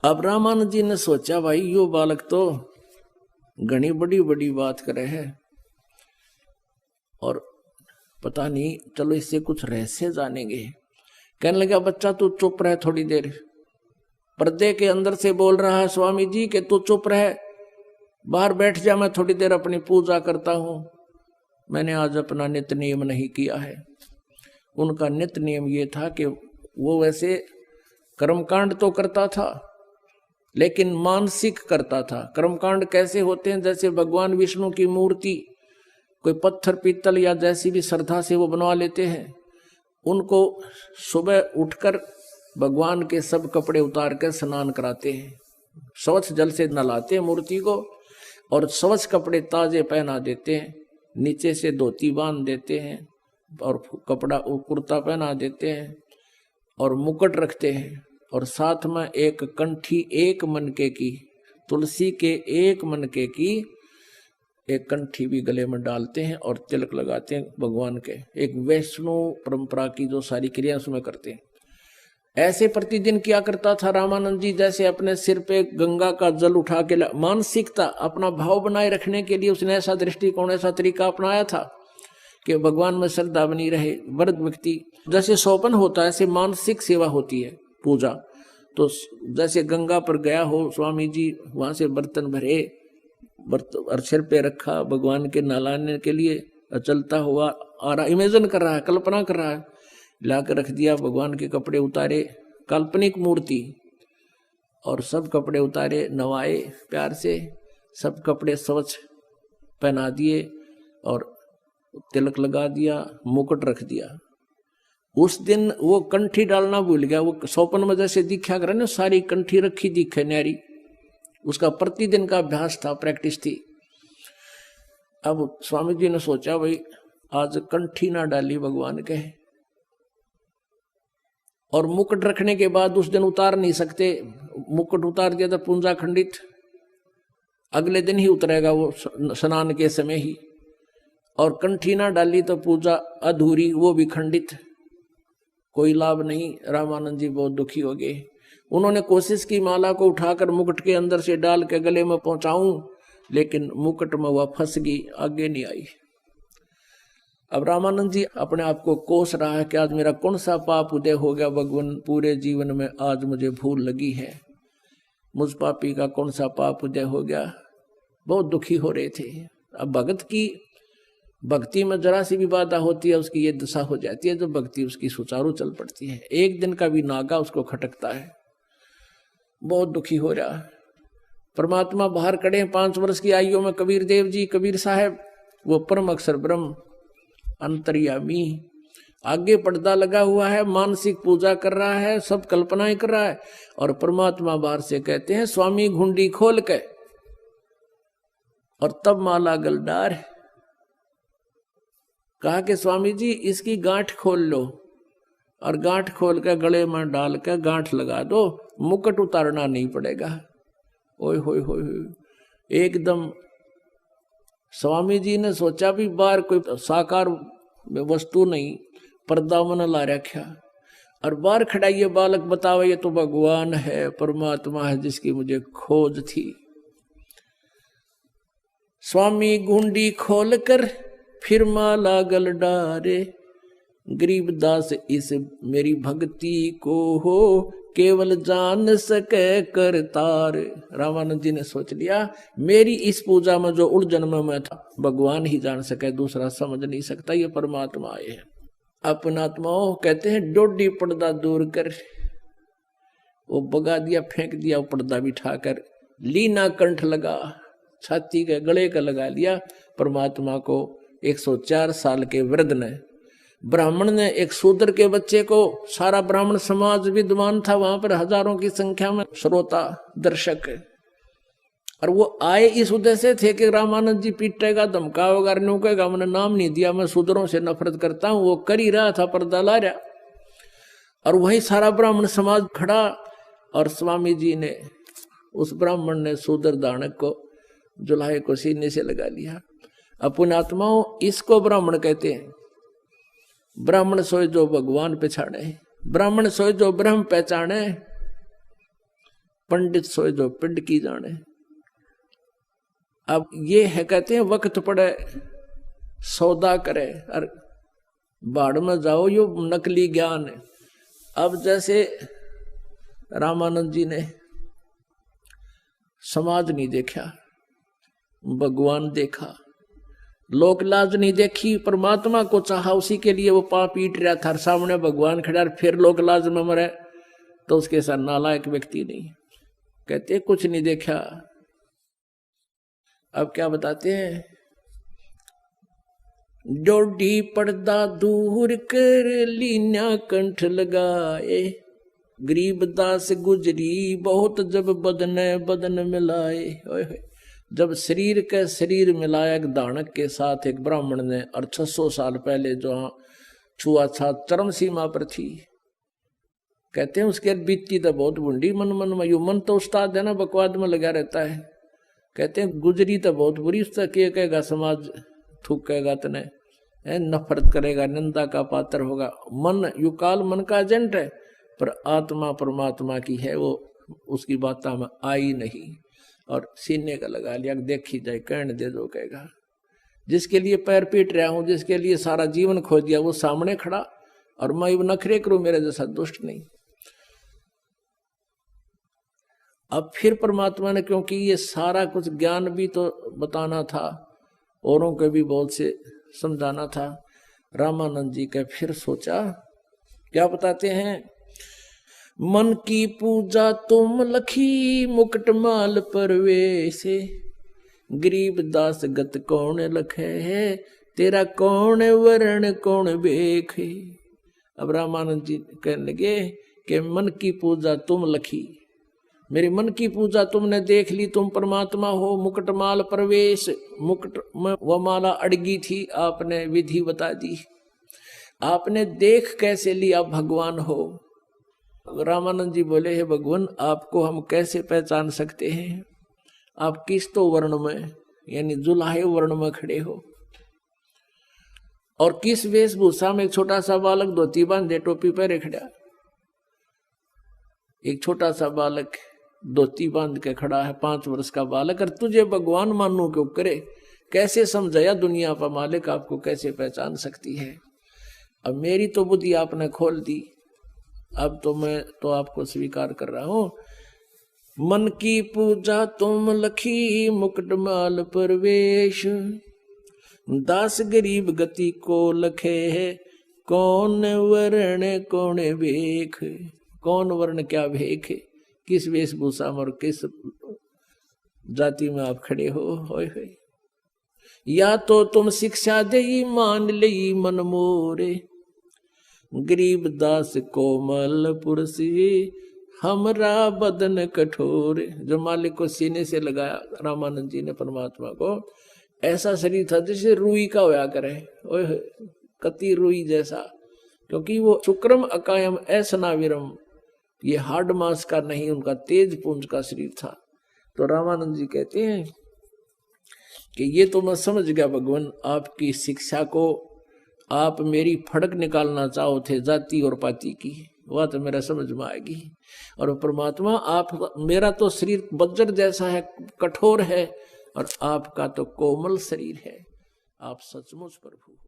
अब रामानंद जी ने सोचा भाई यो बालक तो घनी बड़ी बड़ी बात करे है और पता नहीं, चलो इससे कुछ रहस्य जानेंगे। कहने लगा बच्चा तू चुप रह थोड़ी देर। पर्दे के अंदर से बोल रहा है स्वामी जी कि तू चुप रह, बाहर बैठ जा, मैं थोड़ी देर अपनी पूजा करता हूं। मैंने आज अपना नित्य नियम नहीं किया है। उनका नित्य नियम ये था कि वो वैसे कर्मकांड तो करता था लेकिन मानसिक करता था। कर्मकांड कैसे होते हैं, जैसे भगवान विष्णु की मूर्ति कोई पत्थर पीतल या जैसी भी श्रद्धा से वो बनवा लेते हैं, उनको सुबह उठकर भगवान के सब कपड़े उतार कर स्नान कराते हैं, स्वच्छ जल से नहलाते हैं मूर्ति को और स्वच्छ कपड़े ताजे पहना देते हैं, नीचे से धोती बांध देते हैं और कपड़ा कुर्ता पहना देते हैं और मुकुट रखते हैं और साथ में एक कंठी एक मनके की, तुलसी के एक मनके की एक कंठी भी गले में डालते हैं और तिलक लगाते हैं भगवान के। एक वैष्णव परंपरा की जो सारी क्रिया उसमें करते हैं। ऐसे प्रतिदिन किया करता था रामानंद जी। जैसे अपने सिर पे गंगा का जल उठा के, मानसिकता अपना भाव बनाए रखने के लिए उसने ऐसा दृष्टिकोण ऐसा तरीका अपनाया था कि भगवान में श्रद्धा बनी रहे। वृद्ध व्यक्ति जैसे सोपन होता है ऐसे मानसिक सेवा होती है पूजा। तो जैसे गंगा पर गया हो स्वामी जी, वहां से बर्तन भरे, बर्तन सिर पे रखा भगवान के नहलाने के लिए, चलता हुआ आ रहा, इमेजिन कर रहा है, कल्पना कर रहा है, लाकर रख दिया। भगवान के कपड़े उतारे, काल्पनिक मूर्ति, और सब कपड़े उतारे, नवाए प्यार से, सब कपड़े स्वच्छ पहना दिए और तिलक लगा दिया, मुकुट रख दिया। उस दिन वो कंठी डालना भूल गया। वो सौपन में जैसे दीक्षा करे ना, सारी कंठी रखी दिखे न्यारी, उसका प्रतिदिन का अभ्यास था, प्रैक्टिस थी। अब स्वामी जी ने सोचा भाई आज कंठी ना डाली भगवान के, और मुकुट रखने के बाद उस दिन उतार नहीं सकते। मुकुट उतार दिया तो पूंजा खंडित, अगले दिन ही उतरेगा वो स्नान के समय ही, और कंठी ना डाली तो पूजा अधूरी, वो भी खंडित, कोई लाभ नहीं। रामानंद जी बहुत दुखी हो गए। उन्होंने कोशिश की माला को उठाकर मुकुट के अंदर से डाल के गले में पहुंचाऊं, लेकिन मुकुट में वह फंस गई, आगे नहीं आई। अब रामानंद जी अपने आप को कोस रहा है कि आज मेरा कौन सा पाप उदय हो गया भगवान, पूरे जीवन में आज मुझे भूल लगी है, मुझ पापी का कौन सा पाप उदय हो गया। बहुत दुखी हो रहे थे। अब भगत की भक्ति में जरा सी भी बाधा होती है उसकी ये दशा हो जाती है, जो भक्ति उसकी सुचारू चल पड़ती है, एक दिन का भी नागा उसको खटकता है। बहुत दुखी हो रहा। परमात्मा बाहर खड़े हैं 5 वर्ष की आयु में, कबीर देव जी, कबीर साहब, वो परम अक्षर ब्रह्म अंतर्यामी, आगे पर्दा लगा हुआ है, मानसिक पूजा कर रहा है, सब कल्पनाएं कर रहा है, और परमात्मा बाहर से कहते हैं स्वामी घुंडी खोल के, और तब माला गलडार कहा कि स्वामी जी इसकी गांठ खोल लो, और गांठ खोल के गले में डाल के गांठ लगा दो, मुकुट उतारना नहीं पड़ेगा। ओए होए होए, एकदम स्वामी जी ने सोचा भी बाहर कोई साकार वस्तु नहीं, पर्दा मन ला रखा, और बाहर खड़ा ये बालक बतावे ये तो भगवान है, परमात्मा है जिसकी मुझे खोज थी। स्वामी गुंडी खोल कर फिर माला गल डारे, गरीबदास इस मेरी भक्ति को हो केवल जान सके करतार। रामानंद जी ने सोच लिया मेरी इस पूजा में जो उलझन में मैं था, भगवान ही जान सके, दूसरा समझ नहीं सकता, ये परमात्मा आए हैं। अपना आत्माओं कहते हैं डोडी पर्दा दूर कर, वो बगा दिया, फेंक दिया, वो पर्दा बिठाकर लीना कंठ लगा, छाती के गले का लगा लिया। परमात्मा को 104 साल के वृद्ध ने, ब्राह्मण ने एक शूद्र के बच्चे को, सारा ब्राह्मण समाज विद्वान था वहां पर, हजारों की संख्या में श्रोता दर्शक, और वो आए इस उद्देश्य थे कि रामानंद जी पीटेगा, धमकावेगा, नौकेगा, मैंने नाम नहीं दिया, मैं शूद्रों से नफरत करता हूं। वो कर ही रहा था, पर्दा ला रहा, और वही सारा ब्राह्मण समाज खड़ा, और स्वामी जी ने, उस ब्राह्मण ने शूद्र दानक को जुलाहे को सीने से लगा लिया। अपन आत्माओं इसको ब्राह्मण कहते हैं। ब्राह्मण सोए जो भगवान पहचाने, ब्राह्मण सोए जो ब्रह्म पहचाने। पंडित सोए जो पिंड की जाने। अब ये है, कहते हैं वक्त पड़े सौदा करे और बाढ़ में जाओ, यो नकली ज्ञान है। अब जैसे रामानंद जी ने समाज नहीं देखा, भगवान देखा, लोक लाज नहीं देखी, परमात्मा को चाहा, उसी के लिए वो पाप पीट रहा था, सामने भगवान खड़ा, फिर लोक लाज में मरे तो उसके साथ नालायक व्यक्ति नहीं। कहते कुछ नहीं देखा। अब क्या बताते हैं, डोडी पर्दा दूर कर लीना कंठ लगाए, गरीब दास गुजरी बहुत जब बदन बदन मिलाए। जब शरीर के शरीर मिलाया एक दानक के साथ एक ब्राह्मण ने, और 600 साल पहले जो छुआछात चरम सीमा पर थी, कहते हैं उसके बीती तो बहुत बूढ़ी, मन मन में यू मन तो उस्ताद है ना, बकवाद में लगा रहता है। कहते हैं गुजरी तो बहुत बुरी, उसका क्या कहेगा समाज, थूकेगा तने, नफरत करेगा, निंदा का पात्र होगा। मन युकाल मन का एजेंट है, पर आत्मा परमात्मा की है, वो उसकी बात में आई नहीं, और सीने का लगा लिया, देखी जाए कहने दे दो कहेगा। जिसके लिए पैर पीट रहा हूं, जिसके लिए सारा जीवन खो दिया, वो सामने खड़ा, और मैं नखरे करूं मेरे जैसा दुष्ट नहीं। अब फिर परमात्मा ने, क्योंकि ये सारा कुछ ज्ञान भी तो बताना था, औरों को भी बहुत से समझाना था, रामानंद जी का फिर सोचा, क्या बताते हैं, मन की पूजा तुम लखी मुकुट माल परवेशे, गरीब दास गत कौन लखे है, तेरा कौन वर्ण कौन बेखे। अब रामानंद जी कहने लगे कि मन की पूजा तुम लखी, मेरे मन की पूजा तुमने देख ली, तुम परमात्मा हो, मुकुट माल प्रवेश, मुकुट में वह माला अड़गी थी, आपने विधि बता दी, आपने देख कैसे लिया भगवान हो। रामानंद जी बोले, हे भगवान, आपको हम कैसे पहचान सकते हैं, आप किस तो वर्ण में, यानी जुलाहे वर्ण में खड़े हो, और किस वेशभूषा में। एक छोटा सा बालक धोती बांधे टोपी पहने खड़ा, एक छोटा सा बालक धोती बांध के खड़ा है, 5 वर्ष का बालक, और तुझे भगवान मानू क्यों करे, कैसे समझाया दुनिया का मालिक आपको कैसे पहचान सकती है। अब मेरी तो बुद्धि आपने खोल दी, अब तो मैं तो आपको स्वीकार कर रहा हूं। मन की पूजा तुम लखी मुकुट माल परवेश, दास गरीब गति को लखे है, कौन वर्ण कौन भेख। कौन वर्ण क्या भेख है, किस वेशभूषा में और किस जाति में आप खड़े हो। होय होय। या तो तुम शिक्षा दे मान लई मन मोरे, गरीब दास कोमल पुरसी हमरा बदन कठोर। जो मालिक को सीने से लगाया रामानंद जी ने परमात्मा को, ऐसा शरीर था जैसे रुई का होया करे, ओए कति रुई जैसा, क्योंकि वो शुक्रम अकायम ऐसनाविरम, ये हार्ड मास का नहीं, उनका तेज पुंज का शरीर था। तो रामानंद जी कहते हैं कि ये तो मैं समझ गया भगवान, आपकी शिक्षा को आप मेरी फड़क निकालना चाहो थे जाति और पाति की, वह तो मेरा समझ में आएगी। और परमात्मा, आप, मेरा तो शरीर वज्र जैसा है, कठोर है, और आपका तो कोमल शरीर है। आप सचमुच प्रभु।